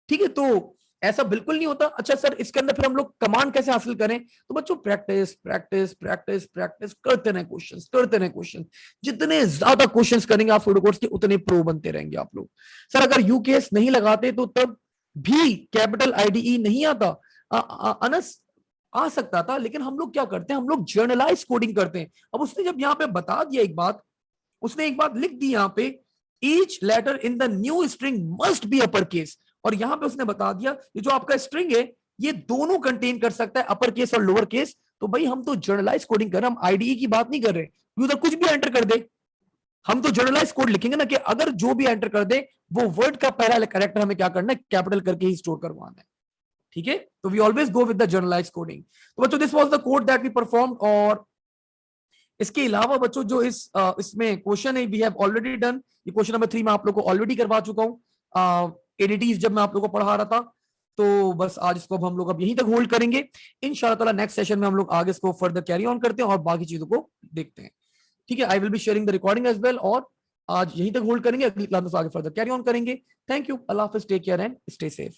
ठीक है, तो ऐसा बिल्कुल नहीं होता। अच्छा सर इसके अंदर फिर हम लोग कमांड कैसे हासिल करें, तो बच्चों प्रैक्टिस प्रैक्टिस प्रैक्टिस प्रैक्टिस करते रहे, क्वेश्चंस करते रहे, क्वेश्चन जितने ज्यादा क्वेश्चंस करेंगे आप सूडो कोड्स के उतने प्रो बनते रहेंगे आप लोग। सर अगर यूकेएस नहीं लगाते तो तब भी कैपिटल आईडीई नहीं आता, अनस आ सकता था, लेकिन हम लोग क्या करते हैं, हम लोग जर्नलाइज कोडिंग करते हैं। अब उसने जब यहाँ पे बता दिया एक बात, उसने एक बात लिख दी यहाँ पे, each letter in the new string must be upper case, और यहां पे उसने बता दिया ये जो आपका स्ट्रिंग है ये दोनों कंटेन कर सकता है, अपर केस और लोअर केस। तो भाई हम तो जर्नलाइज कोडिंग कर रहे हैं, हम आईडीई की बात नहीं कर रहे, यूजर कुछ भी एंटर कर दे, हम तो जर्नलाइज कोड लिखेंगे ना कि अगर जो भी एंटर कर दे वो वर्ड का पहला कैरेक्टर हमें क्या करना है, कैपिटल करके ही स्टोर करवाना है, ठीक है। तो we always go with the journalize coding. तो बच्चों this was the code that we performed, और इसके अलावा बच्चों जो इसमें क्वेश्चन है वी हैव ऑलरेडी डन, ये क्वेश्चन नंबर 3 मैं आप लोग को ऑलरेडी करवा चुका हूँ एडिटीज जब मैं आप लोग को पढ़ा रहा था। तो बस आज इसको हम लोग अब यहीं तक होल्ड करेंगे। इंशाल्लाह ताला नेक्स्ट सेशन में हम लोग आगे इसको फर्दर कैरी ऑन करते हैं और बाकी चीजों को देखते हैं। ठीक है, I will be sharing the recording as well, और आज यहीं तक होल्ड करेंगे, अगली क्लास में आगे फर्दर कैरी ऑन करेंगे। थैंक यू, अल्लाह हाफिज, take care and stay safe.